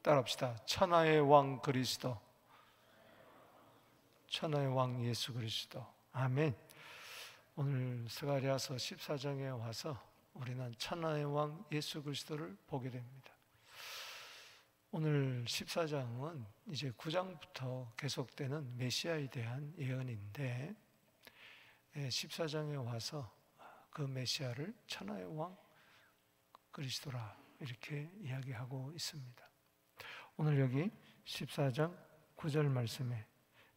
따라합시다. 천하의 왕 그리스도, 천하의 왕 예수 그리스도. 아멘. 오늘 스가랴서 14장에 와서 우리는 천하의 왕 예수 그리스도를 보게 됩니다. 오늘 14장은 이제 9장부터 계속되는 메시아에 대한 예언인데 14장에 와서 그 메시아를 천하의 왕 그리스도라 이렇게 이야기하고 있습니다. 오늘 여기 14장 9절 말씀에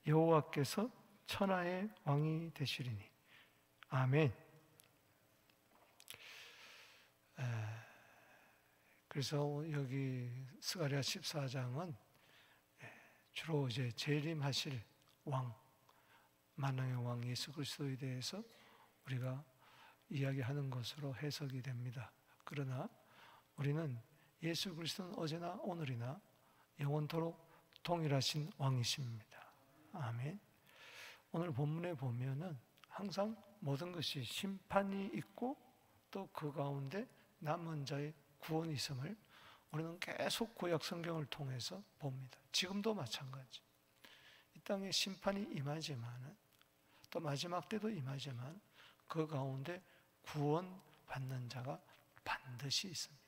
여호와께서 천하의 왕이 되시리니 아멘. 그래서 여기 스가랴 14장은 주로 이제 재림하실 왕, 만왕의 왕 예수 그리스도에 대해서 우리가 이야기하는 것으로 해석이 됩니다. 그러나 우리는 예수 그리스도는 어제나 오늘이나 영원토록 동일하신 왕이십니다. 아멘. 오늘 본문에 보면은 항상 모든 것이 심판이 있고 또 그 가운데 남은 자의 구원이 있음을 우리는 계속 구약 성경을 통해서 봅니다. 지금도 마찬가지. 이 땅에 심판이 임하지만 또 마지막 때도 임하지만 그 가운데 구원받는 자가 반드시 있습니다.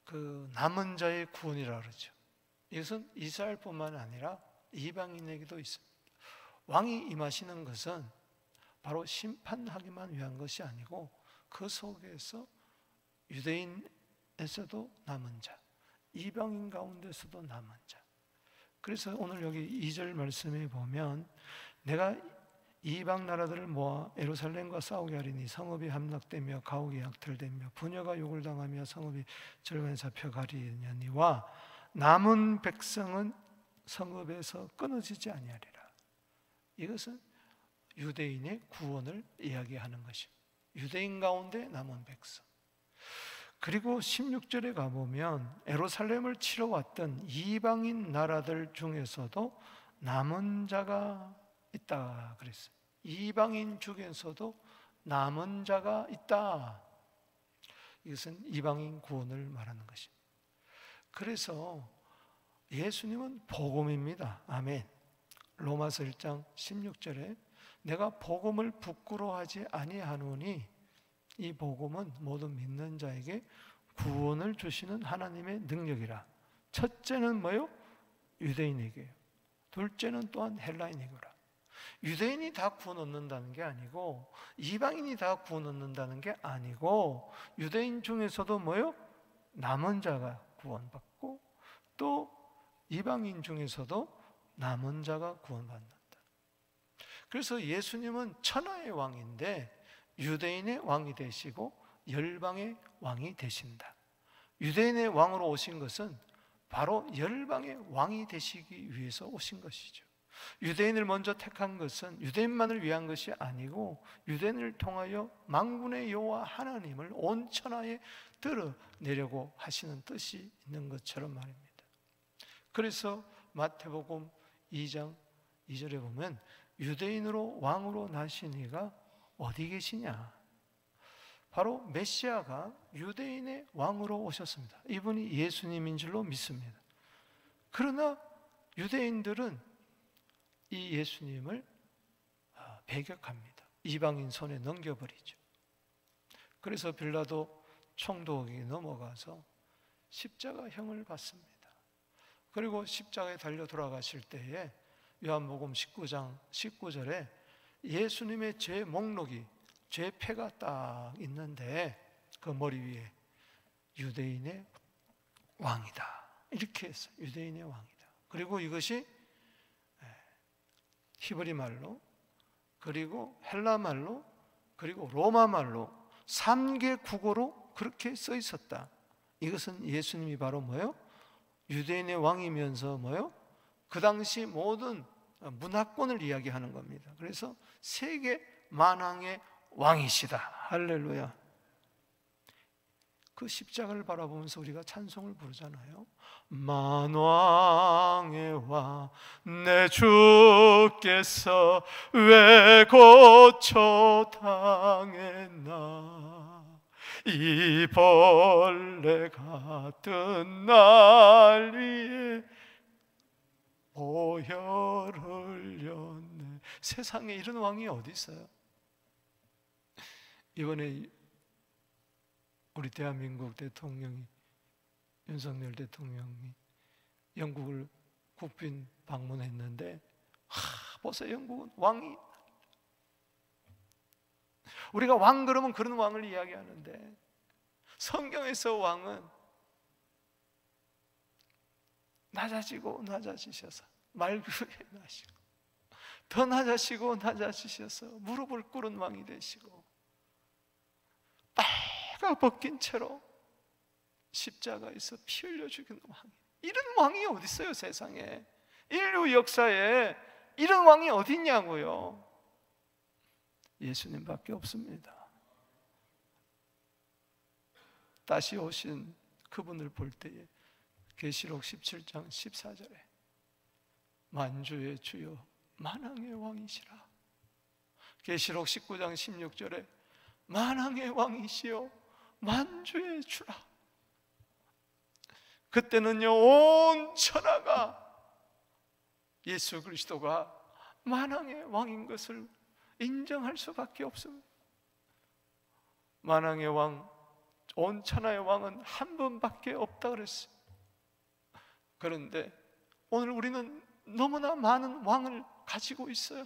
그 남은 자의 구원이라 그러죠. 이것은 이스라엘뿐만 아니라 이방인에게도 있습니다. 왕이 임하시는 것은 바로 심판하기만 위한 것이 아니고 그 속에서 유대인에서도 남은 자, 이방인 가운데서도 남은 자. 그래서 오늘 여기 2절 말씀에 보면 내가 이방 나라들을 모아 예루살렘과 싸우게 하리니 성읍이 함락되며 가옥이 약탈되며 부녀가 욕을 당하며 성읍이 절반에 잡혀가리려니와 남은 백성은 성읍에서 끊어지지 아니하리라. 이것은 유대인의 구원을 이야기하는 것입니다. 유대인 가운데 남은 백성. 그리고 16절에 가보면 예루살렘을 치러 왔던 이방인 나라들 중에서도 남은 자가 있다 그랬어요. 이방인 중에서도 남은 자가 있다. 이것은 이방인 구원을 말하는 것입니다. 그래서 예수님은 복음입니다. 아멘. 로마서 1장 16절에 내가 복음을 부끄러워하지 아니하노니 이 복음은 모든 믿는 자에게 구원을 주시는 하나님의 능력이라. 첫째는 뭐요? 유대인에게요. 둘째는 또한 헬라인에게라. 유대인이 다 구원 얻는다는 게 아니고 이방인이 다 구원 얻는다는 게 아니고 유대인 중에서도 뭐요? 남은 자가 구원받고 또 이방인 중에서도 남은 자가 구원받는다. 그래서 예수님은 천하의 왕인데 유대인의 왕이 되시고 열방의 왕이 되신다. 유대인의 왕으로 오신 것은 바로 열방의 왕이 되시기 위해서 오신 것이죠. 유대인을 먼저 택한 것은 유대인만을 위한 것이 아니고 유대인을 통하여 만군의 여호와 하나님을 온 천하에 드러내려고 하시는 뜻이 있는 것처럼 말입니다. 그래서 마태복음 2장 2절에 보면 유대인으로 왕으로 나신 이가 어디 계시냐? 바로 메시아가 유대인의 왕으로 오셨습니다. 이분이 예수님인 줄로 믿습니다. 그러나 유대인들은 이 예수님을 배격합니다. 이방인 손에 넘겨버리죠. 그래서 빌라도 총독이 넘어가서 십자가형을 받습니다. 그리고 십자가에 달려 돌아가실 때에 요한복음 19장 19절에 예수님의 죄 목록이 죄패가 딱 있는데 그 머리 위에 유대인의 왕이다 이렇게 했어요. 유대인의 왕이다. 그리고 이것이 히브리 말로 그리고 헬라 말로 그리고 로마 말로 3개 국어로 그렇게 써 있었다. 이것은 예수님이 바로 뭐예요? 유대인의 왕이면서 뭐예요? 그 당시 모든 문화권을 이야기하는 겁니다. 그래서 세계 만왕의 왕이시다. 할렐루야. 그 십자가를 바라보면서 우리가 찬송을 부르잖아요. 만왕의 왕 내 주께서 왜 고초당했나 이 벌레 같은 날 위에 보혈을 흘렸네. 세상에 이런 왕이 어디 있어요? 이번에 우리 대한민국 대통령이, 윤석열 대통령이 영국을 국빈 방문했는데, 보세요. 영국은 왕이, 우리가 왕 그러면 그런 왕을 이야기하는데, 성경에서 왕은 낮아지고 낮아지셔서 말그에 나시고, 더 낮아지고 낮아지셔서 무릎을 꿇은 왕이 되시고, 빨가 벗긴 채로 십자가에서 피 흘려 죽이는 왕이, 이런 왕이 어디 있어요? 세상에, 인류 역사에 이런 왕이 어디 있냐고요. 예수님밖에 없습니다. 다시 오신 그분을 볼 때에 계시록 17장 14절에 만주의 주여 만왕의 왕이시라, 계시록 19장 16절에 만왕의 왕이시여 만주의 주라. 그때는요, 온 천하가 예수 그리스도가 만왕의 왕인 것을 인정할 수밖에 없습니다. 만왕의 왕, 온 천하의 왕은 한 분밖에 없다 그랬어요. 그런데 오늘 우리는 너무나 많은 왕을 가지고 있어요.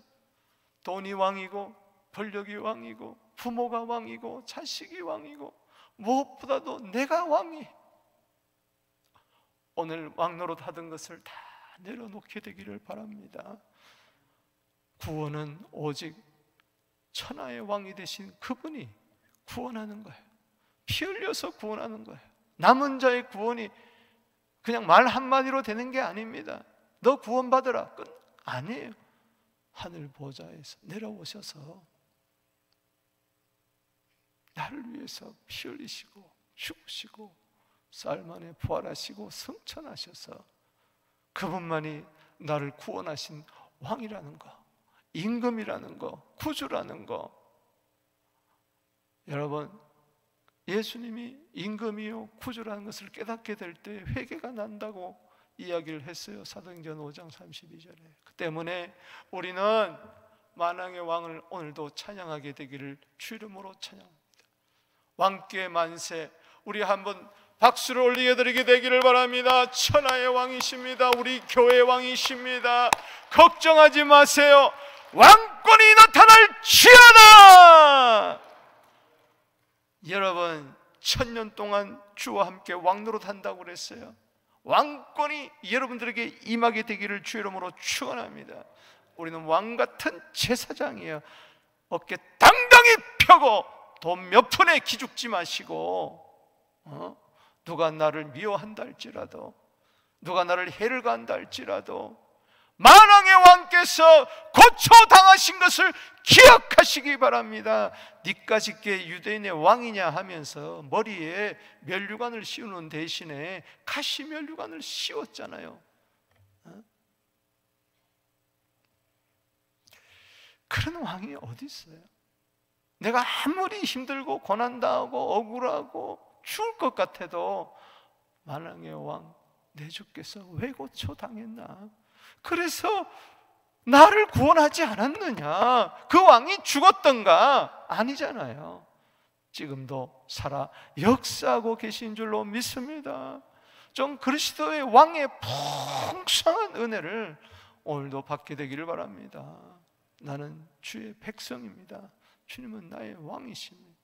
돈이 왕이고, 권력이 왕이고, 부모가 왕이고, 자식이 왕이고, 무엇보다도 내가 왕이. 오늘 왕노릇 하던 것을 다 내려놓게 되기를 바랍니다. 구원은 오직 천하의 왕이 되신 그분이 구원하는 거예요. 피 흘려서 구원하는 거예요. 남은 자의 구원이 그냥 말 한마디로 되는 게 아닙니다. 너 구원받으라, 끝 아니에요. 하늘 보좌에서 내려오셔서 나를 위해서 피 흘리시고 죽으시고 사흘 만에 부활하시고 승천하셔서 그분만이 나를 구원하신 왕이라는 거, 임금이라는 거, 구주라는 거. 여러분, 예수님이 임금이요 구주라는 것을 깨닫게 될 때 회개가 난다고 이야기를 했어요. 사도행전 5장 32절에. 그 때문에 우리는 만왕의 왕을 오늘도 찬양하게 되기를 주 이름으로 찬양합니다. 왕께 만세. 우리 한번 박수를 올리게 드리게 되기를 바랍니다. 천하의 왕이십니다. 우리 교회의 왕이십니다. 걱정하지 마세요. 왕권이 나타날지어다. 여러분, 1000년 동안 주와 함께 왕노릇 한다고 그랬어요. 왕권이 여러분들에게 임하게 되기를 주 이름으로 축원합니다. 우리는 왕같은 제사장이에요. 어깨 당당히 펴고 돈 몇 푼에 기죽지 마시고, 누가 나를 미워한다 할지라도, 누가 나를 해를 가한다 할지라도 만왕의 왕께서 고초당하신 것을 기억하시기 바랍니다. 니까짓게 유대인의 왕이냐 하면서 머리에 면류관을 씌우는 대신에 가시 면류관을 씌웠잖아요. 그런 왕이 어디 있어요? 내가 아무리 힘들고 고난당하고 억울하고 죽을 것 같아도 만왕의 왕 내 주께서 왜 고초당했나? 그래서 나를 구원하지 않았느냐? 그 왕이 죽었던가? 아니잖아요. 지금도 살아 역사하고 계신 줄로 믿습니다. 좀 그리스도의 왕의 풍성한 은혜를 오늘도 받게 되기를 바랍니다. 나는 주의 백성입니다. 주님은 나의 왕이십니다.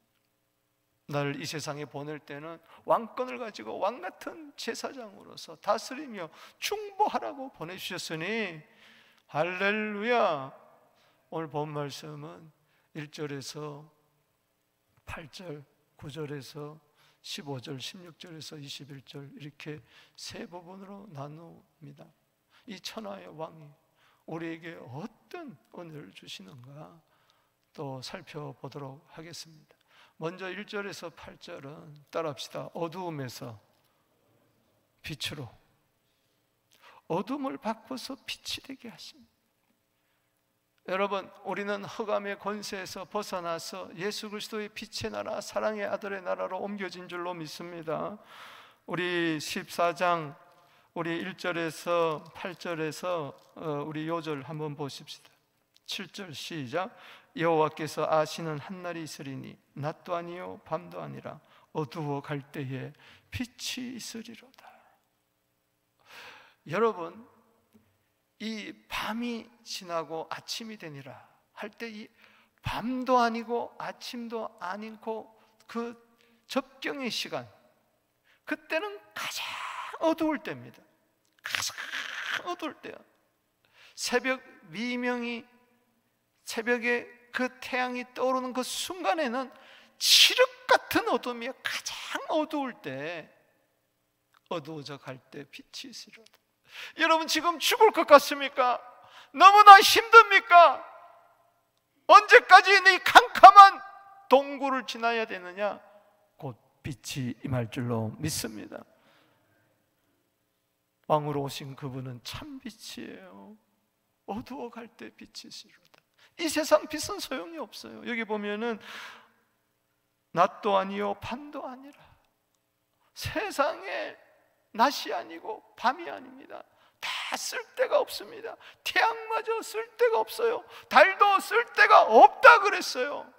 나를 이 세상에 보낼 때는 왕권을 가지고 왕같은 제사장으로서 다스리며 충보하라고 보내주셨으니 할렐루야. 오늘 본 말씀은 1절에서 8절, 9절에서 15절, 16절에서 21절 이렇게 세 부분으로 나눕니다. 이 천하의 왕이 우리에게 어떤 은혜를 주시는가 또 살펴보도록 하겠습니다. 먼저 1절에서 8절은 따라합시다. 어두움에서 빛으로, 어둠을 바꿔서 빛이 되게 하십니다. 여러분, 우리는 흑암의 권세에서 벗어나서 예수 그리스도의 빛의 나라, 사랑의 아들의 나라로 옮겨진 줄로 믿습니다. 우리 14장 우리 1절에서 8절에서 우리 요절 한번 보십시다. 7절 시작. 여호와께서 아시는 한날이 있으리니 낮도 아니요 밤도 아니라 어두워 갈 때에 빛이 있으리로다. 여러분, 이 밤이 지나고 아침이 되니라 할 때 이 밤도 아니고 아침도 아니고 그 접경의 시간, 그때는 가장 어두울 때입니다. 가장 어두울 때야. 새벽 미명이, 새벽에 그 태양이 떠오르는 그 순간에는 칠흑 같은 어둠이 가장 어두울 때, 어두워져 갈 때 빛이 있으리로다. 여러분, 지금 죽을 것 같습니까? 너무나 힘듭니까? 언제까지 이 캄캄한 동굴을 지나야 되느냐? 곧 빛이 임할 줄로 믿습니다. 왕으로 오신 그분은 참 빛이에요. 어두워 갈 때 빛이 있으리로다. 이 세상 빛은 소용이 없어요. 여기 보면은 낮도 아니요 밤도 아니라, 세상에 낮이 아니고 밤이 아닙니다. 다 쓸데가 없습니다. 태양마저 쓸데가 없어요. 달도 쓸데가 없다 그랬어요.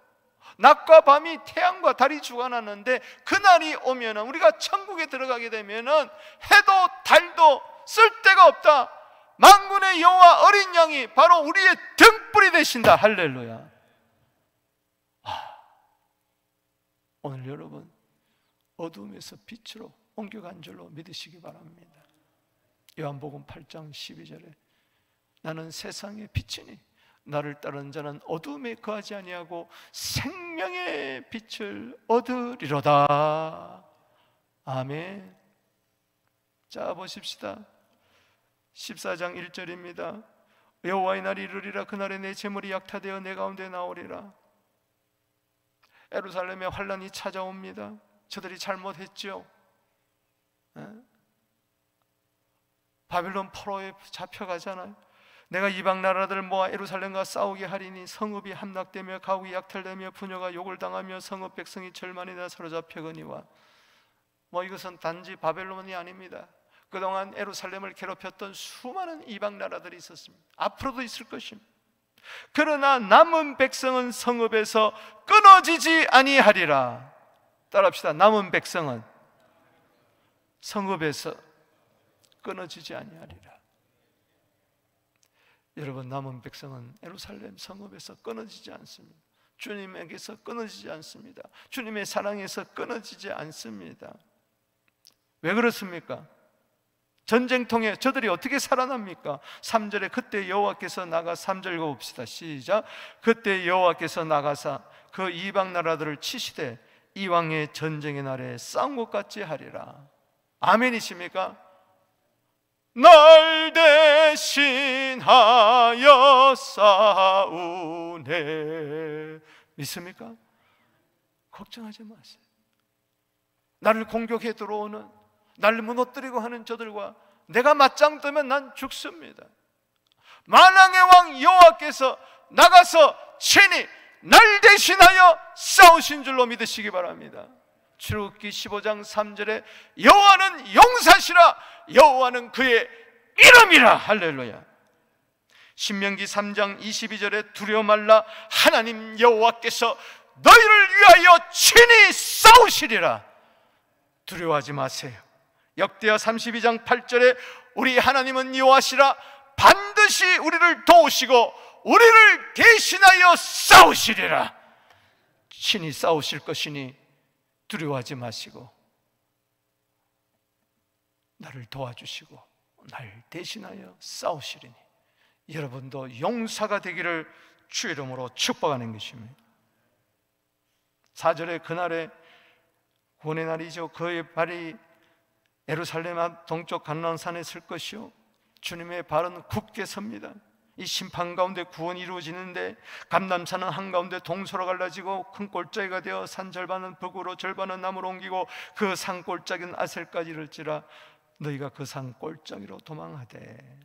낮과 밤이 태양과 달이 주관하는데, 그날이 오면, 우리가 천국에 들어가게 되면 해도 달도 쓸데가 없다. 만군의 여호와 어린 양이 바로 우리의 등불이 되신다. 할렐루야. 오늘 여러분, 어둠에서 빛으로 옮겨간 줄로 믿으시기 바랍니다. 요한복음 8장 12절에 나는 세상의 빛이니 나를 따르는 자는 어둠에 거하지 아니하고 생명의 빛을 얻으리로다. 아멘. 자, 보십시다. 14장 1절입니다. 여호와의 날이 이르리라. 그날에 내 재물이 약탈되어 내 가운데 나오리라. 예루살렘에 환란이 찾아옵니다. 저들이 잘못했죠. 바빌론 포로에 잡혀가잖아요. 내가 이방 나라들을 모아 예루살렘과 싸우게 하리니 성읍이 함락되며 가옥이 약탈되며 부녀가 욕을 당하며 성읍 백성이 절망이나 사로잡혀거니와. 이것은 단지 바벨론이 아닙니다. 그동안 예루살렘을 괴롭혔던 수많은 이방 나라들이 있었습니다. 앞으로도 있을 것입니다. 그러나 남은 백성은 성읍에서 끊어지지 아니하리라. 따라합시다. 남은 백성은 성읍에서 끊어지지 아니하리라. 여러분, 남은 백성은 예루살렘 성읍에서 끊어지지 않습니다. 주님에게서 끊어지지 않습니다. 주님의 사랑에서 끊어지지 않습니다. 왜 그렇습니까? 전쟁통에 저들이 어떻게 살아납니까? 3절에 그때 여호와께서 나가, 3절 읽어봅시다. 시작. 그때 여호와께서 나가사 그 이방 나라들을 치시되 이왕의 전쟁의 날에 싸운 것 같이 하리라. 아멘이십니까? 날 대신하여 싸우네. 믿습니까? 걱정하지 마세요. 나를 공격해 들어오는, 나를 무너뜨리고 하는 저들과 내가 맞짱 뜨면 난 죽습니다. 만왕의 왕 여호와께서 나가서 친히 날 대신하여 싸우신 줄로 믿으시기 바랍니다. 출애굽기 15장 3절에 여호와는 용사시라, 여호와는 그의 이름이라. 할렐루야. 신명기 3장 22절에 두려워 말라, 하나님 여호와께서 너희를 위하여 친히 싸우시리라. 두려워하지 마세요. 역대하 32장 8절에 우리 하나님은 여호와시라, 반드시 우리를 도우시고 우리를 대신하여 싸우시리라. 친히 싸우실 것이니 두려워하지 마시고 나를 도와주시고 날 대신하여 싸우시리니 여러분도 용사가 되기를 주의 이름으로 축복하는 것입니다. 4절에 그날에 구원의 날이죠. 그의 발이 예루살렘 앞 동쪽 갈라산에 설 것이요 주님의 발은 굳게 섭니다. 이 심판 가운데 구원이 이루어지는데 감람산은 한가운데 동서로 갈라지고 큰 골짜기가 되어 산 절반은 북으로 절반은 남으로 옮기고 그 산 골짜기는 아셀까지 이를지라. 너희가 그 산 골짜기로 도망하되.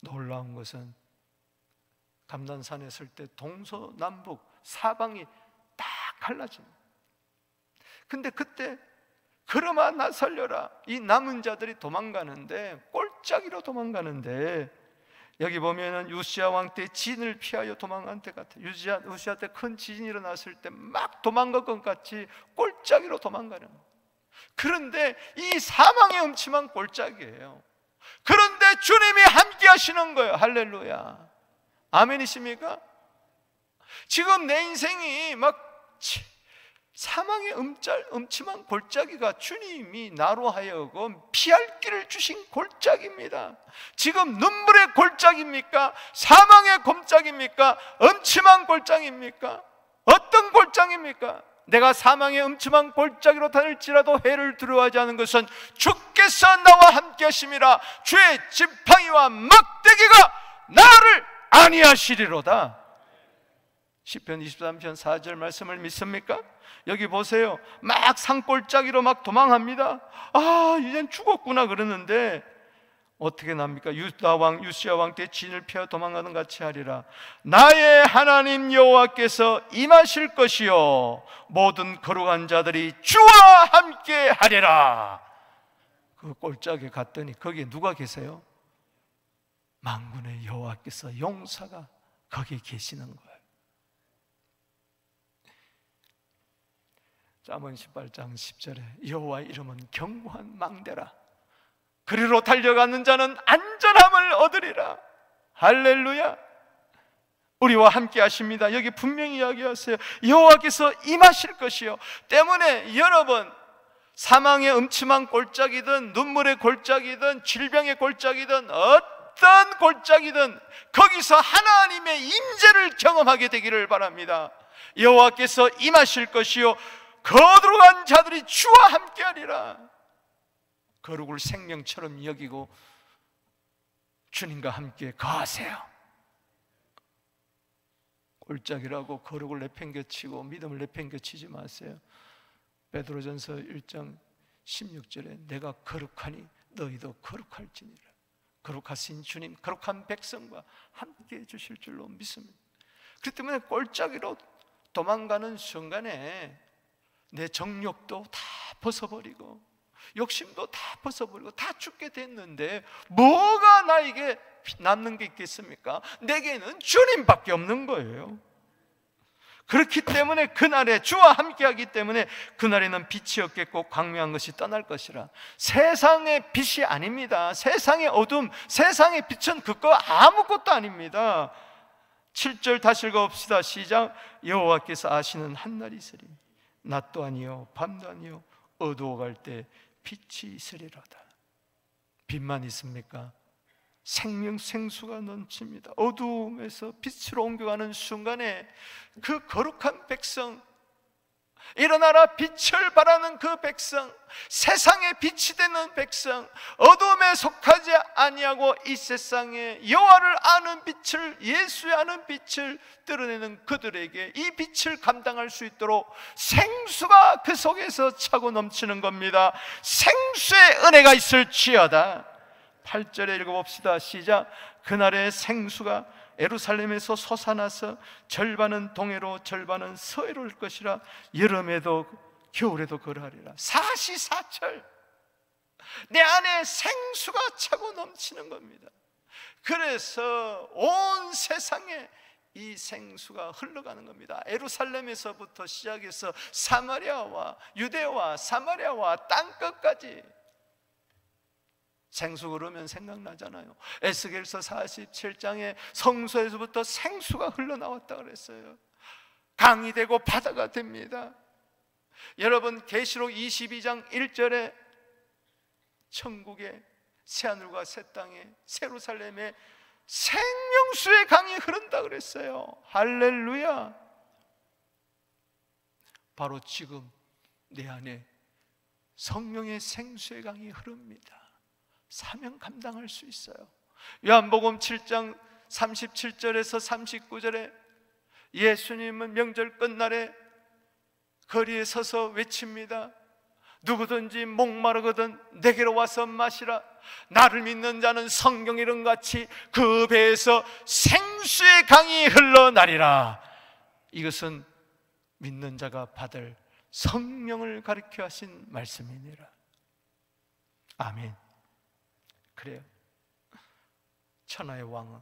놀라운 것은 감난산에 설 때 동서남북 사방이 딱 갈라집니다. 근데 그때 그러마 나 살려라, 이 남은 자들이 도망가는데, 꼴짜기로 도망가는데, 여기 보면은 요시야 왕 때 진을 피하여 도망간 때 같아요. 요시야 때 큰 지진이 일어났을 때 막 도망갈 것 같이 꼴짜기로 도망가는 거예요. 그런데 이 사망의 음침한 꼴짜기예요. 그런데 주님이 함께 하시는 거예요. 할렐루야. 아멘이십니까? 지금 내 인생이 막 사망의 음침한 골짜기가 주님이 나로 하여금 피할 길을 주신 골짜기입니다. 지금 눈물의 골짜기입니까? 사망의 골짜기입니까? 음침한 골짜기입니까? 어떤 골짜기입니까? 내가 사망의 음침한 골짜기로 다닐지라도 해를 두려워하지 않은 것은 주께서 나와 함께 하심이라. 주의 지팡이와 막대기가 나를 안위하시리로다. 시편 23편 4절 말씀을 믿습니까? 여기 보세요. 막 산골짜기로 막 도망합니다. 아, 이젠 죽었구나 그러는데 어떻게 납니까? 요시야 왕 때 진을 피하 도망가는 같이 하리라. 나의 하나님 여호와께서 임하실 것이요 모든 거룩한 자들이 주와 함께 하리라. 그 골짜기 갔더니 거기에 누가 계세요? 만군의 여호와께서, 용사가 거기에 계시는 거예요. 잠언 18장 10절에 여호와의 이름은 견고한 망대라. 그리로 달려가는 자는 안전함을 얻으리라. 할렐루야. 우리와 함께 하십니다. 여기 분명히 이야기하세요. 여호와께서 임하실 것이요. 때문에 여러분, 사망의 음침한 골짜기든 눈물의 골짜기든 질병의 골짜기든 어떤 골짜기든 거기서 하나님의 임재를 경험하게 되기를 바랍니다. 여호와께서 임하실 것이요 거룩한 자들이 주와 함께하리라. 거룩을 생명처럼 여기고 주님과 함께 거하세요. 골짜기라고 거룩을 내팽개치고 믿음을 내팽개치지 마세요. 베드로전서 1장 16절에 내가 거룩하니 너희도 거룩할지니라. 거룩하신 주님, 거룩한 백성과 함께 해주실 줄로 믿습니다. 그렇기 때문에 골짜기로 도망가는 순간에 내 정욕도 다 벗어버리고 욕심도 다 벗어버리고 다 죽게 됐는데 뭐가 나에게 남는 게 있겠습니까? 내게는 주님밖에 없는 거예요. 그렇기 때문에 그날에 주와 함께하기 때문에 그날에는 빛이 없겠고 광명한 것이 떠날 것이라. 세상의 빛이 아닙니다. 세상의 어둠, 세상의 빛은 그거 아무것도 아닙니다. 7절 다시 읽어봅시다. 시작. 여호와께서 아시는 한날이 있으리. 낮도 아니요 밤도 아니요 어두워갈 때 빛이 있으리로다. 빛만 있습니까? 생수가 넘칩니다. 어두움에서 빛으로 옮겨가는 순간에 그 거룩한 백성, 일어나라 빛을 발하는 그 백성, 세상에 빛이 되는 백성, 어둠에 속하지 아니하고 이 세상에 여호와를 아는 빛을, 예수의 아는 빛을 드러내는 그들에게 이 빛을 감당할 수 있도록 생수가 그 속에서 차고 넘치는 겁니다. 생수의 은혜가 있을지어다. 8절에 읽어봅시다. 시작. 그날의 생수가 예루살렘에서 솟아나서 절반은 동해로 절반은 서해로 올 것이라. 여름에도 겨울에도 그러하리라. 사시사철 내 안에 생수가 차고 넘치는 겁니다. 그래서 온 세상에 이 생수가 흘러가는 겁니다. 예루살렘에서부터 시작해서 사마리아와 유대와 사마리아와 땅끝까지 생수 그러면 생각나잖아요. 에스겔서 47장에 성소에서부터 생수가 흘러나왔다 그랬어요. 강이 되고 바다가 됩니다. 여러분 계시록 22장 1절에 천국의 새하늘과 새 땅에 예루살렘에 생명수의 강이 흐른다 그랬어요. 할렐루야. 바로 지금 내 안에 성령의 생수의 강이 흐릅니다. 사명 감당할 수 있어요. 요한복음 7장 37절에서 39절에 예수님은 명절 끝날에 거리에 서서 외칩니다. 누구든지 목마르거든 내게로 와서 마시라. 나를 믿는 자는 성경 이름같이 그 배에서 생수의 강이 흘러나리라. 이것은 믿는 자가 받을 성령을 가리켜 하신 말씀이니라. 아멘. 그래요. 천하의 왕은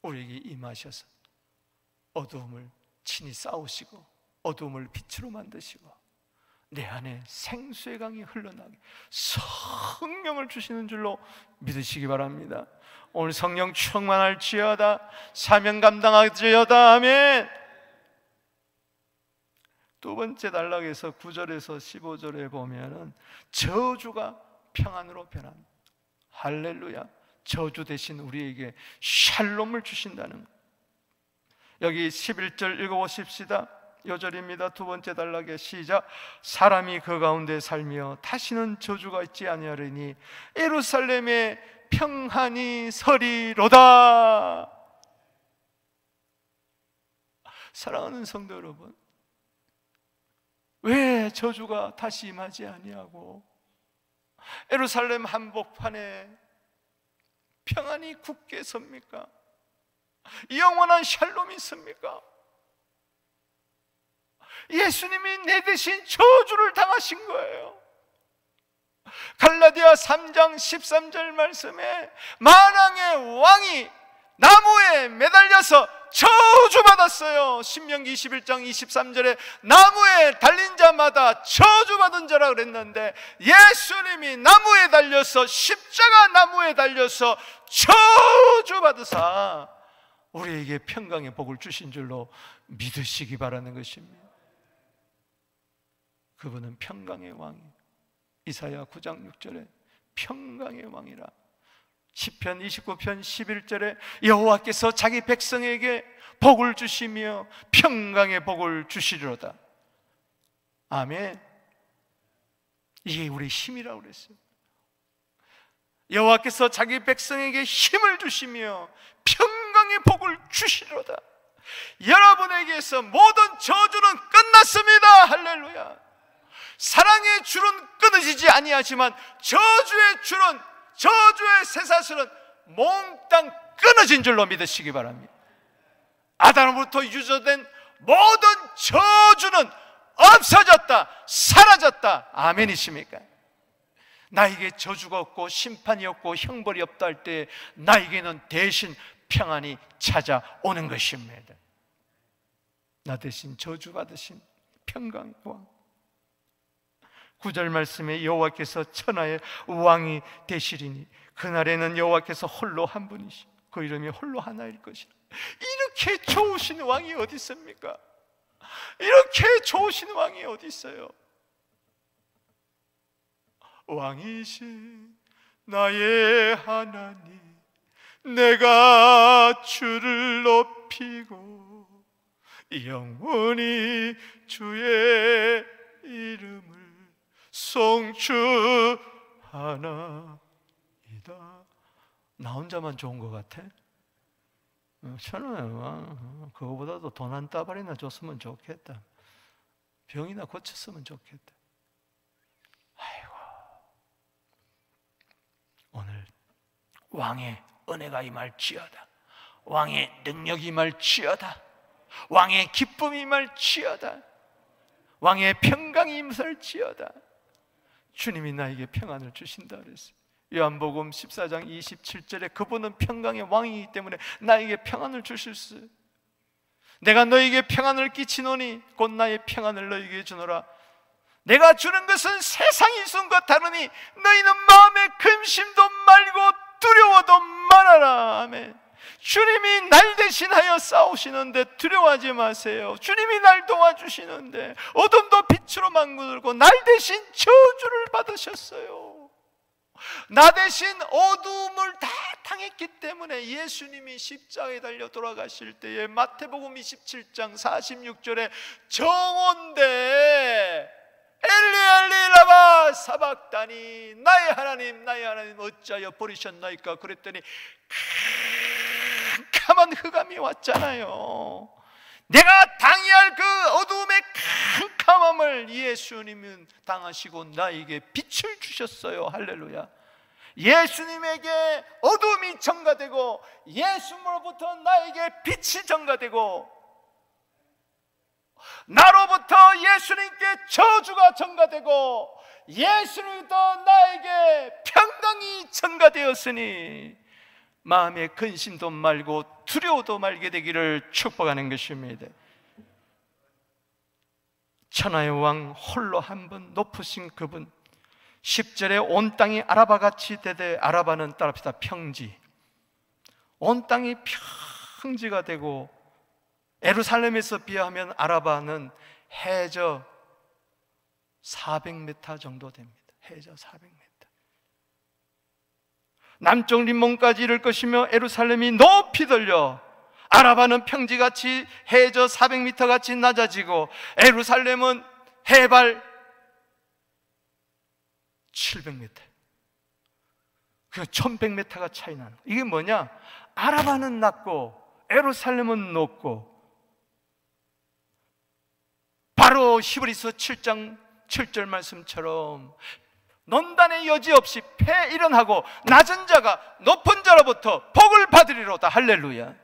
우리에게 임하셔서 어두움을 친히 싸우시고 어두움을 빛으로 만드시고 내 안에 생수의 강이 흘러나게 성령을 주시는 줄로 믿으시기 바랍니다. 오늘 성령 충만할지어다. 사명 감당할지어다. 아멘. 두 번째 단락에서 9절에서 15절에 보면은 저주가 평안으로 변합니다. 할렐루야. 저주 대신 우리에게 샬롬을 주신다는 것. 여기 11절 읽어보십시다. 요절입니다. 두 번째 단락의 시작. 사람이 그 가운데 살며 다시는 저주가 있지 아니하리니 예루살렘에 평안이 서리로다. 사랑하는 성도 여러분, 왜 저주가 다시 임하지 아니하고 예루살렘 한복판에 평안이 굳게 섭니까? 영원한 샬롬이 있습니까? 예수님이 내 대신 저주를 당하신 거예요. 갈라디아 3장 13절 말씀에 만왕의 왕이 나무에 매달려서 저주받았어요. 신명기 21장 23절에 나무에 달린 자마다 저주받은 자라 그랬는데 예수님이 나무에 달려서 십자가 나무에 달려서 저주받으사 우리에게 평강의 복을 주신 줄로 믿으시기 바라는 것입니다. 그분은 평강의 왕이 이사야 9장 6절에 평강의 왕이라. 시편 29편 11절에 여호와께서 자기 백성에게 복을 주시며 평강의 복을 주시리로다. 아멘. 이게 우리의 힘이라고 그랬어요. 여호와께서 자기 백성에게 힘을 주시며 평강의 복을 주시리로다. 여러분에게서 모든 저주는 끝났습니다. 할렐루야. 사랑의 줄은 끊어지지 아니하지만 저주의 줄은, 저주의 쇠사슬은 몽땅 끊어진 줄로 믿으시기 바랍니다. 아담으로부터 유저된 모든 저주는 없어졌다, 사라졌다. 아멘이십니까? 나에게 저주가 없고 심판이 없고 형벌이 없다 할 때 나에게는 대신 평안이 찾아오는 것입니다. 나 대신 저주받으신 평강의 왕. 9절 말씀에 여호와께서 천하의 왕이 되시리니 그날에는 여호와께서 홀로 한 분이시 그 이름이 홀로 하나일 것이라. 이렇게 좋으신 왕이 어디 있습니까? 이렇게 좋으신 왕이 어디 있어요? 왕이신 나의 하나님, 내가 주를 높이고 영원히 주의 이름을 송축하나이다. 나 혼자만 좋은 것 같아? 저는 그거보다도 돈 한 따발이나 줬으면 좋겠다. 병이나 고쳤으면 좋겠다. 아이고, 오늘 왕의 은혜가 임할지어다. 왕의 능력이 임할지어다. 왕의 기쁨이 임할지어다. 왕의 평강이 임설지어다. 주님이 나에게 평안을 주신다 그랬어요. 요한복음 14장 27절에 그분은 평강의 왕이기 때문에 나에게 평안을 주실 수 있어요. 내가 너에게 평안을 끼치노니 곧 나의 평안을 너에게 주노라. 내가 주는 것은 세상이 주는 것 다르니 너희는 마음에 근심도 말고 두려워도 말아라. 아멘. 주님이 날 대신하여 싸우시는데 두려워하지 마세요. 주님이 날 도와주시는데 어둠도 빛으로 만들고 날 대신 저주를 받으셨어요. 나 대신 어두움을 다 당했기 때문에 예수님이 십자가에 달려 돌아가실 때에 마태복음 27장 46절에 정온대 엘리 엘리 라마 사박다니 나의 하나님 어찌하여 버리셨나이까 그랬더니 캄캄한 흑암이 왔잖아요. 내가 당해야 할 그 어두움의 캄캄함을 예수님은 당하시고 나에게 빛을 주셨어요. 할렐루야. 예수님에게 어두움이 전가되고 예수님으로부터 나에게 빛이 전가되고 나로부터 예수님께 저주가 전가되고 예수님부터 나에게 평강이 전가되었으니 마음의 근심도 말고 두려워도 말게 되기를 축복하는 것입니다. 천하의 왕 홀로 한 분 높으신 그분, 10절에 온 땅이 아라바같이 되되, 아라바는 따라합시다, 평지. 온 땅이 평지가 되고, 예루살렘에서 비하면 아라바는 해저 400m 정도 됩니다. 해저 400m. 남쪽 림몬까지 이를 것이며 예루살렘이 높이 들려 아라바는 평지같이 해저 400m 같이 낮아지고 예루살렘은 해발 700m, 그 1100m가 차이 나는 거예요. 이게 뭐냐? 아라바는 낮고 예루살렘은 높고, 바로 히브리서 7장 7절 말씀처럼 논단의 여지 없이 폐일언하고 낮은 자가 높은 자로부터 복을 받으리로다. 할렐루야.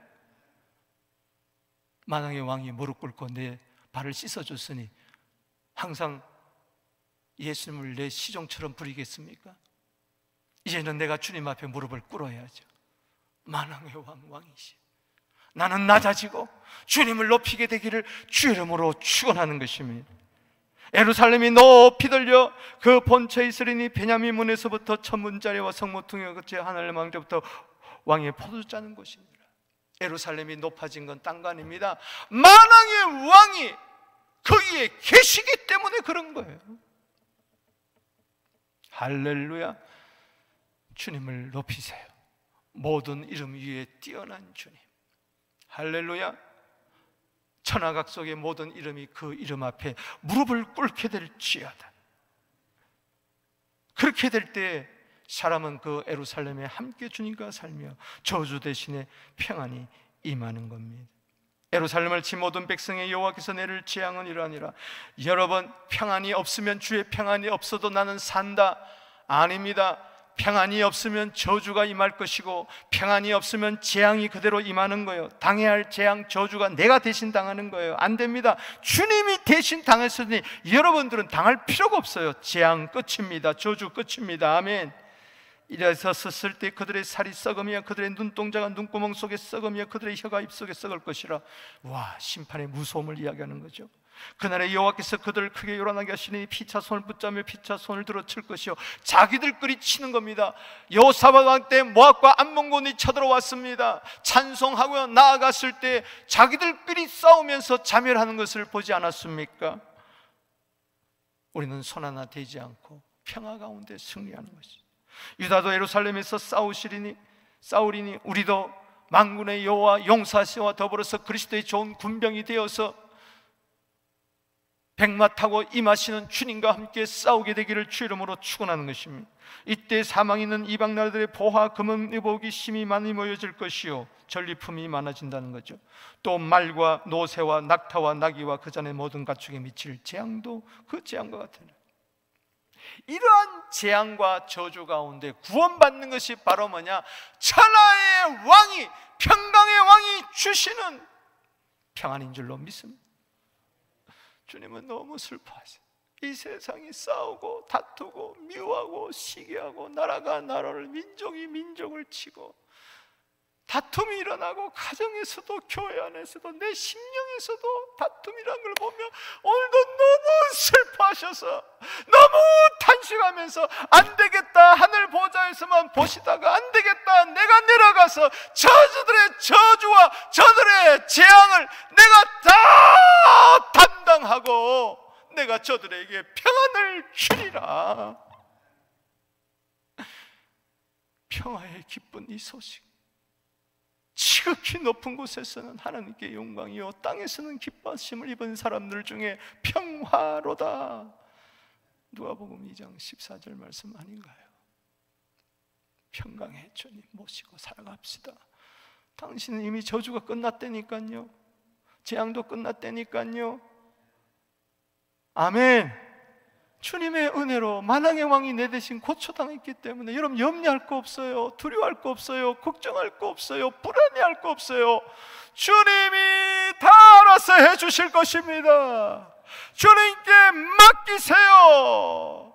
만왕의 왕이 무릎 꿇고 내 발을 씻어줬으니 항상 예수님을 내 시종처럼 부리겠습니까? 이제는 내가 주님 앞에 무릎을 꿇어야죠. 만왕의 왕이시, 나는 낮아지고 주님을 높이게 되기를 주 이름으로 축원하는 것입니다. 예루살렘이 높이 들려 그 본처에 있으리니 베냐민 문에서부터 천문자리와 성모퉁이와 같이 하늘의 왕조부터 왕의 포도 짜는 곳이니라. 예루살렘이 높아진 건 딴 거 아닙니다. 만왕의 왕이 거기에 계시기 때문에 그런 거예요. 할렐루야. 주님을 높이세요. 모든 이름 위에 뛰어난 주님. 할렐루야. 천하각 속의 모든 이름이 그 이름 앞에 무릎을 꿇게 될지어다. 그렇게 될 때 사람은 그 예루살렘에 함께 주님과 살며 저주 대신에 평안이 임하는 겁니다. 예루살렘을 친 모든 백성의 여호와께서 내릴 재앙은 이러하니라. 여러분, 평안이 없으면 주의 평안이 없어도 나는 산다? 아닙니다. 평안이 없으면 저주가 임할 것이고, 평안이 없으면 재앙이 그대로 임하는 거예요. 당해야 할 재앙, 저주가 내가 대신 당하는 거예요. 안 됩니다. 주님이 대신 당했으니 여러분들은 당할 필요가 없어요. 재앙 끝입니다. 저주 끝입니다. 아멘. 이래서 썼을 때 그들의 살이 썩으며 그들의 눈동자가 눈구멍 속에 썩으며 그들의 혀가 입속에 썩을 것이라. 와, 심판의 무서움을 이야기하는 거죠. 그날에 여호와께서 그들을 크게 요란하게 하시니 피차 손을 붙잡며 피차 손을 들어 칠 것이요, 자기들끼리 치는 겁니다. 여호사밧 왕 때 모압과 암몬군이 쳐들어왔습니다. 찬송하고 나아갔을 때 자기들끼리 싸우면서 자멸하는 것을 보지 않았습니까? 우리는 손 하나 대지 않고 평화 가운데 승리하는 것이죠. 유다도 예루살렘에서 싸우리니 우리도 만군의 여호와 용사시와 더불어서 그리스도의 좋은 군병이 되어서 백마 타고 임하시는 주님과 함께 싸우게 되기를 주 이름으로 축원하는 것입니다. 이때 사망이 있는 이방 나라들의 보화, 금은, 의복이 심히 많이 모여질 것이요, 전리품이 많아진다는 거죠. 또 말과 노새와 낙타와 나귀와 그 잔의 모든 가축에 미칠 재앙도 그 재앙과 같으니, 이러한 재앙과 저주 가운데 구원받는 것이 바로 뭐냐? 천하의 왕이, 평강의 왕이 주시는 평안인 줄로 믿습니다. 주님은 너무 슬퍼하세요. 이 세상이 싸우고 다투고 미워하고 시기하고 나라가 나라를, 민족이 민족을 치고 다툼이 일어나고 가정에서도 교회 안에서도 내 심령에서도 다툼이라는 걸 보며 오늘도 너무 슬퍼하셔서 너무 탄식하면서 안 되겠다, 하늘 보좌에서만 보시다가 안 되겠다, 내가 내려가서 저들의 저주와 저들의 재앙을 내가 다 담당하고 내가 저들에게 평안을 주리라. 평화의 기쁜 이 소식, 지극히 높은 곳에서는 하나님께 영광이요 땅에서는 기뻐하심을 입은 사람들 중에 평화로다. 누가복음 2장 14절 말씀 아닌가요? 평강의 주님 모시고 살아갑시다. 당신은 이미 저주가 끝났다니까요. 재앙도 끝났다니까요. 아멘. 주님의 은혜로 만왕의 왕이 내 대신 고초당했기 때문에 여러분 염려할 거 없어요. 두려워할 거 없어요. 걱정할 거 없어요. 불안해할 거 없어요. 주님이 다 알아서 해주실 것입니다. 주님께 맡기세요.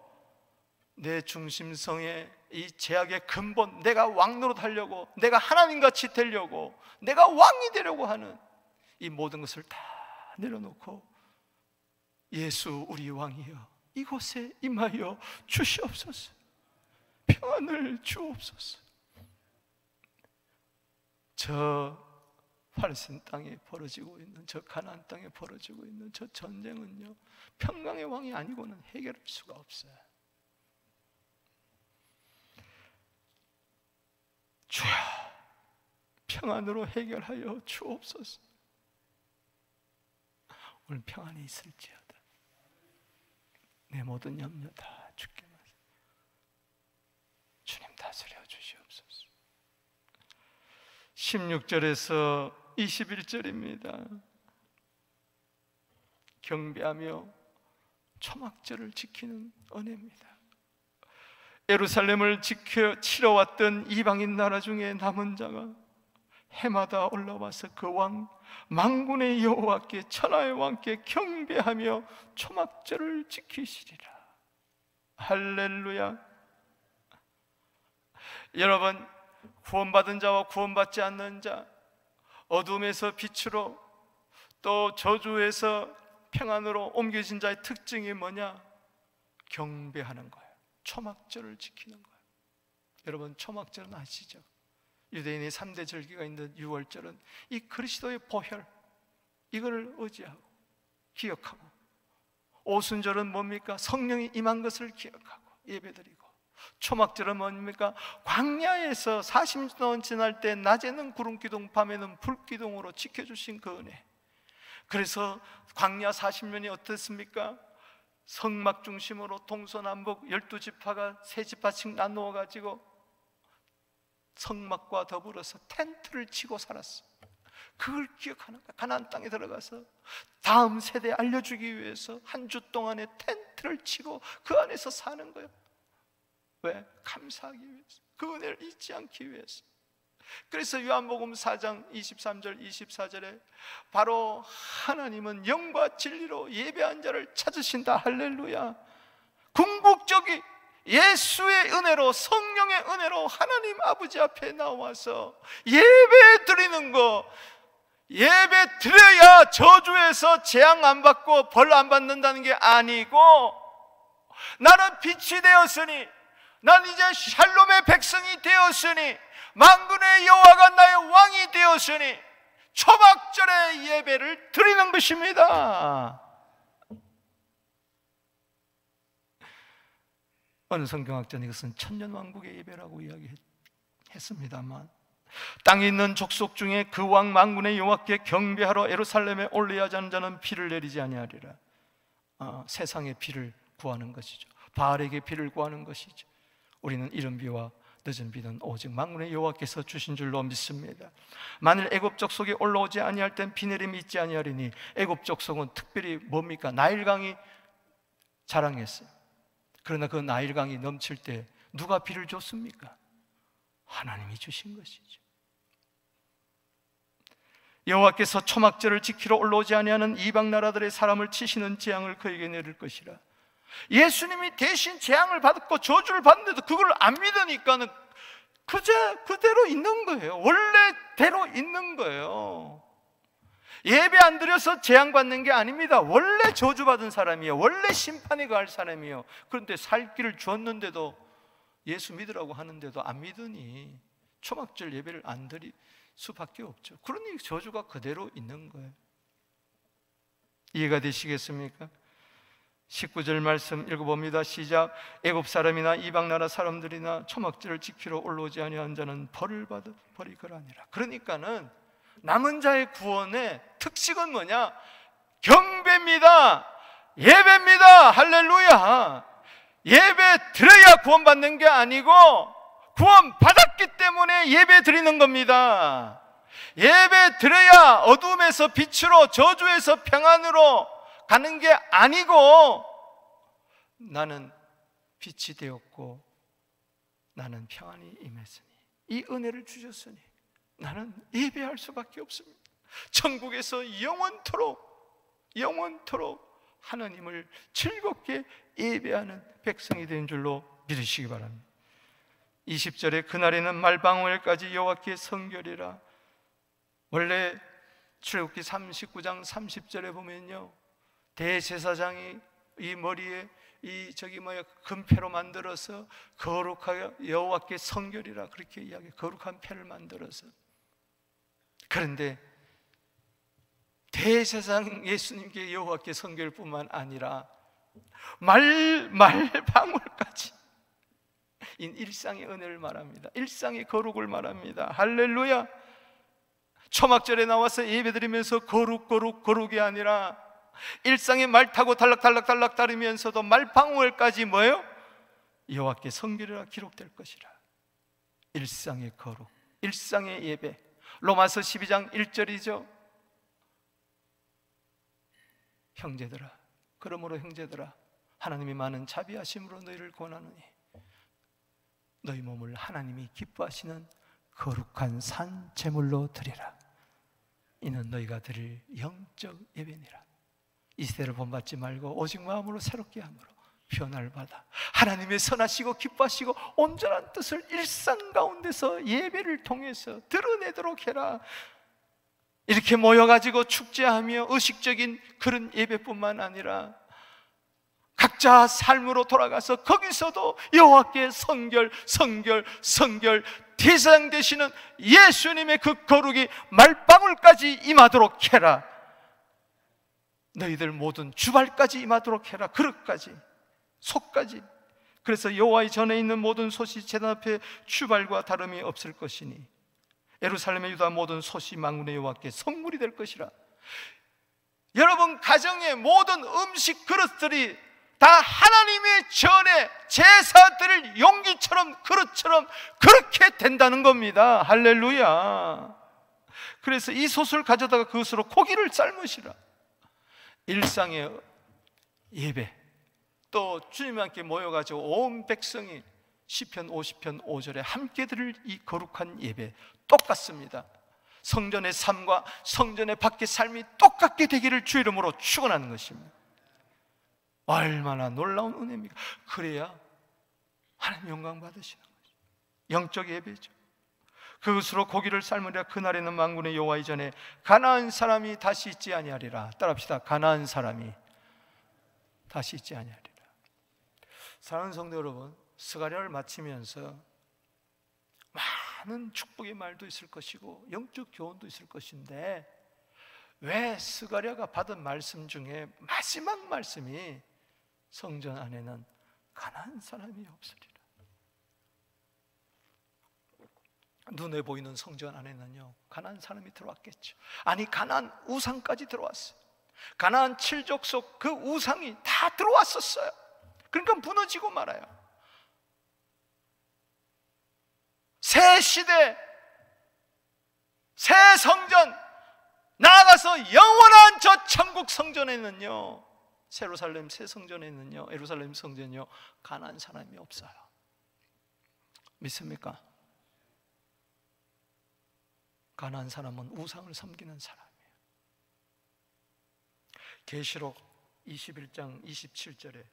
내 중심성의 이 제약의 근본, 내가 왕노릇 하려고, 내가 하나님같이 되려고, 내가 왕이 되려고 하는 이 모든 것을 다 내려놓고 예수 우리 왕이여 이곳에 임하여 주시옵소서. 평안을 주옵소서. 저 팔레스타인 땅에 벌어지고 있는, 저 가나안 땅에 벌어지고 있는 저 전쟁은요, 평강의 왕이 아니고는 해결할 수가 없어요. 주여, 평안으로 해결하여 주옵소서. 오늘 평안이 있을지어다. 내 모든 염려 다 주께 맡겨. 주님 다스려 주시옵소서. 16절에서 21절입니다. 경배하며 초막절을 지키는 은혜입니다. 예루살렘을 치러왔던 이방인 나라 중에 남은 자가 해마다 올라와서 그 왕 만군의 여호와께 천하의 왕께 경배하며 초막절을 지키시리라. 할렐루야. 여러분, 구원받은 자와 구원받지 않는 자, 어둠에서 빛으로 또 저주에서 평안으로 옮겨진 자의 특징이 뭐냐? 경배하는 거예요. 초막절을 지키는 거예요. 여러분, 초막절은 아시죠? 유대인의 3대 절기가 있는 6월절은 이 그리스도의 보혈, 이걸 의지하고 기억하고, 오순절은 뭡니까? 성령이 임한 것을 기억하고 예배드리고, 초막절은 뭡니까? 광야에서 40년 지날 때 낮에는 구름기둥, 밤에는 불기둥으로 지켜주신 그 은혜. 그래서 광야 40년이 어땠습니까? 성막 중심으로 동서남북 12지파가 3지파씩 나누어가지고 성막과 더불어서 텐트를 치고 살았어. 그걸 기억하는 거야. 가나안 땅에 들어가서 다음 세대에 알려주기 위해서 한 주 동안의 텐트를 치고 그 안에서 사는 거예요. 왜? 감사하기 위해서, 그 은혜를 잊지 않기 위해서. 그래서 요한복음 4장 23절 24절에 바로 하나님은 영과 진리로 예배한 자를 찾으신다. 할렐루야. 궁극적인 예수의 은혜로, 성령의 은혜로 하나님 아버지 앞에 나와서 예배 드리는 거, 예배 드려야 저주에서 재앙 안 받고 벌 안 받는다는 게 아니고, 나는 빛이 되었으니, 난 이제 샬롬의 백성이 되었으니, 만군의 여호와가 나의 왕이 되었으니 초막절의 예배를 드리는 것입니다. 어느 성경학자는 이것은 천년왕국의 예배라고 이야기했습니다만, 땅에 있는 족속 중에 그 왕 만군의 여호와께 경배하러 예루살렘에 올라야 하는 자는 비를 내리지 아니하리라. 세상의 비를 구하는 것이죠. 바알에게 비를 구하는 것이죠. 우리는 이른 비와 늦은 비는 오직 만군의 여호와께서 주신 줄로 믿습니다. 만일 애굽 족속이 올라오지 아니할 땐 비 내림이 있지 아니하리니, 애굽 족속은 특별히 뭡니까? 나일강이 자랑했어요. 그러나 그 나일강이 넘칠 때 누가 비를 줬습니까? 하나님이 주신 것이죠. 여호와께서 초막절을 지키러 올라오지 아니하는 이방 나라들의 사람을 치시는 재앙을 그에게 내릴 것이라. 예수님이 대신 재앙을 받고 저주를 받는데도 그걸 안 믿으니까는 그대로 있는 거예요. 원래대로 있는 거예요. 예배 안 드려서 재앙 받는 게 아닙니다. 원래 저주받은 사람이에요. 원래 심판에 갈 사람이에요. 그런데 살 길을 주었는데도, 예수 믿으라고 하는데도 안 믿으니 초막절 예배를 안 드릴 수밖에 없죠. 그러니 저주가 그대로 있는 거예요. 이해가 되시겠습니까? 19절 말씀 읽어봅니다. 시작. 애굽 사람이나 이방 나라 사람들이나 초막절을 지키러 올라오지 아니한 자는 벌을 받을 벌이 그러하니라. 그러니까는 남은 자의 구원의 특식은 뭐냐? 경배입니다. 예배입니다. 할렐루야. 예배 드려야 구원받는 게 아니고 구원받았기 때문에 예배 드리는 겁니다. 예배 드려야 어둠에서 빛으로, 저주에서 평안으로 가는 게 아니고, 나는 빛이 되었고 나는 평안이 임했으니, 이 은혜를 주셨으니 나는 예배할 수밖에 없습니다. 천국에서 영원토록 하나님을 즐겁게 예배하는 백성이 된 줄로 믿으시기 바랍니다. 20절에 그날에는 말방울까지 여호와께 성결이라. 원래 출애굽기 39장 30절에 보면요, 대제사장이 이 머리에 금패로 만들어서 거룩하게 여호와께 성결이라 그렇게 이야기해요. 거룩한 패를 만들어서. 그런데 대제사장 예수님께 여호와께 성결뿐만 아니라 말방울까지 일상의 은혜를 말합니다. 일상의 거룩을 말합니다. 할렐루야. 초막절에 나와서 예배드리면서 거룩이 아니라 일상의 말 타고 달락달락 다르면서도 말방울까지 뭐예요? 여호와께 성결이라 기록될 것이라. 일상의 거룩, 일상의 예배. 로마서 12장 1절이죠. 형제들아, 그러므로 형제들아, 하나님이 많은 자비하심으로 너희를 권하노니 너희 몸을 하나님이 기뻐하시는 거룩한 산 제물로 드리라. 이는 너희가 드릴 영적 예배니라. 이 세대를 본받지 말고 오직 마음으로 새롭게 함으로 변화를 받아 하나님의 선하시고 기뻐하시고 온전한 뜻을 일상 가운데서 예배를 통해서 드러내도록 해라. 이렇게 모여가지고 축제하며 의식적인 그런 예배뿐만 아니라 각자 삶으로 돌아가서 거기서도 여호와께 성결 대상 되시는 예수님의 그 거룩이 말방울까지 임하도록 해라. 너희들 모든 주발까지 임하도록 해라. 그릇까지, 속까지. 그래서 여호와의 전에 있는 모든 솥이 제단 앞에 주발과 다름이 없을 것이니 예루살렘의 유다 모든 솥이 만군의 여호와께 성물이 될 것이라. 여러분 가정의 모든 음식 그릇들이 다 하나님의 전에 제사 드릴 용기처럼 그릇처럼 그렇게 된다는 겁니다. 할렐루야. 그래서 이 솥을 가져다가 그것으로 고기를 삶으시라. 일상의 예배, 또 주님과 함께 모여가지고 온 백성이 시편 50편 5절에 함께 드릴 이 거룩한 예배 똑같습니다. 성전의 삶과 성전의 밖의 삶이 똑같게 되기를 주 이름으로 축원하는 것입니다. 얼마나 놀라운 은혜입니까? 그래야 하나님 영광 받으시는 거죠. 영적 예배죠. 그것으로 고기를 삶으랴. 그날에는 만군의 여호와 이전에 가나안 사람이 다시 있지 아니하리라. 따라합시다. 가나안 사람이 다시 있지 아니하리라. 사랑하는 성도 여러분, 스가랴를 마치면서 많은 축복의 말도 있을 것이고 영적 교훈도 있을 것인데, 왜 스가랴가 받은 말씀 중에 마지막 말씀이 성전 안에는 가나안 사람이 없으리라. 눈에 보이는 성전 안에는요 가나안 사람이 들어왔겠죠. 아니, 가나안 우상까지 들어왔어요. 가나안 7족속 그 우상이 다 들어왔었어요. 그러니까 무너지고 말아요. 새 시대, 새 성전, 나아가서 영원한 저 천국 성전에는요, 예루살렘 새 성전에는요, 예루살렘 성전이요, 가나안 사람이 없어요. 믿습니까? 가나안 사람은 우상을 섬기는 사람이에요. 계시록 21장 27절에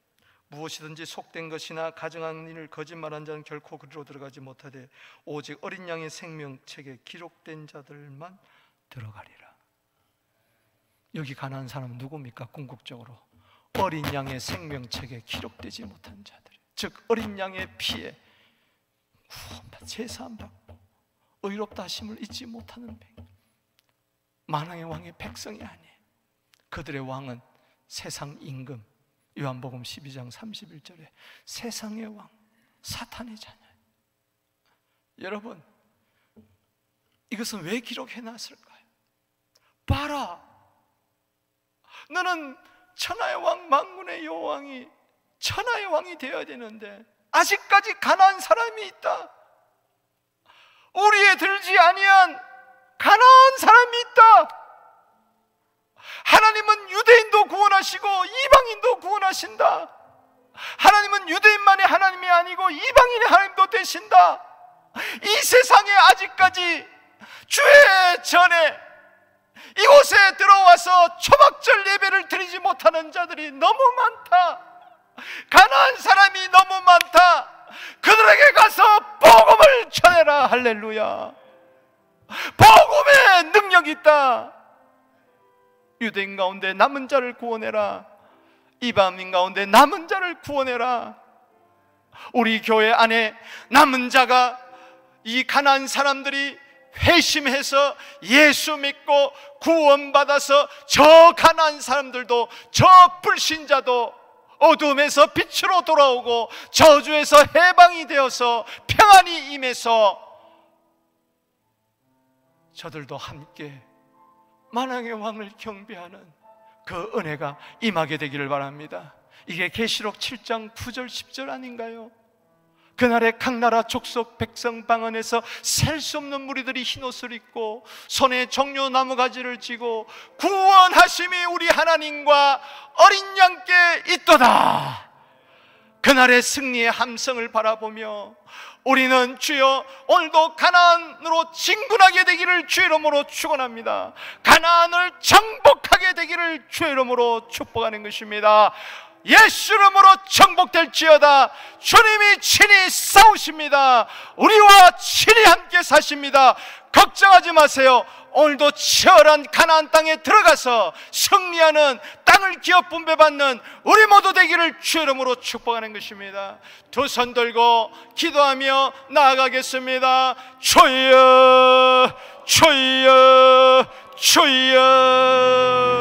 무엇이든지 속된 것이나 가증한 일을 거짓말한 자는 결코 그리로 들어가지 못하되 오직 어린 양의 생명책에 기록된 자들만 들어가리라. 여기 가나안 사람은 누굽니까? 궁극적으로 어린 양의 생명책에 기록되지 못한 자들, 즉 어린 양의 피에 제사함 받고 의롭다 하심을 잊지 못하는 만왕의 왕의 백성이 아니에요. 그들의 왕은 세상 임금, 요한복음 12장 31절에 세상의 왕 사탄의 자녀예요. 여러분, 이것은 왜 기록해놨을까요? 봐라, 너는 천하의 왕, 만군의 여호왕이 천하의 왕이 되어야 되는데 아직까지 가난한 사람이 있다. 우리의 들지 아니한 가난한 사람이 있다. 하나님은 유대인도 구원하시고 이방인도 구원하신다. 하나님은 유대인만의 하나님이 아니고 이방인의 하나님도 되신다. 이 세상에 아직까지 주의 전에 이곳에 들어와서 초막절 예배를 드리지 못하는 자들이 너무 많다. 가난한 사람이 너무 많다. 그들에게 가서 복음을 전해라. 할렐루야. 복음의 능력이 있다. 유대인 가운데 남은 자를 구원해라. 이방인 가운데 남은 자를 구원해라. 우리 교회 안에 남은 자가, 이 가난한 사람들이 회심해서 예수 믿고 구원받아서 저 가난한 사람들도, 저 불신자도 어둠에서 빛으로 돌아오고 저주에서 해방이 되어서 평안이 임해서 저들도 함께 만왕의 왕을 경배하는 그 은혜가 임하게 되기를 바랍니다. 이게 계시록 7장 9절 10절 아닌가요? 그날에 각 나라 족속 백성 방언에서 셀 수 없는 무리들이 흰옷을 입고 손에 정료 나무가지를 쥐고 구원하심이 우리 하나님과 어린 양께 있도다. 그날의 승리의 함성을 바라보며 우리는 주여 오늘도 가나안으로 진군하게 되기를 주의 이름으로 축원합니다. 가나안을 정복하게 되기를 주의 이름으로 축복하는 것입니다. 예수 이름으로 정복될지어다. 주님이 친히 싸우십니다. 우리와 친히 함께 사십니다. 걱정하지 마세요. 오늘도 치열한 가나안 땅에 들어가서 승리하는, 땅을 기업 분배받는 우리 모두 되기를 주의 이름으로 축복하는 것입니다. 두 손 들고 기도하며 나아가겠습니다. 주여 주여 주여.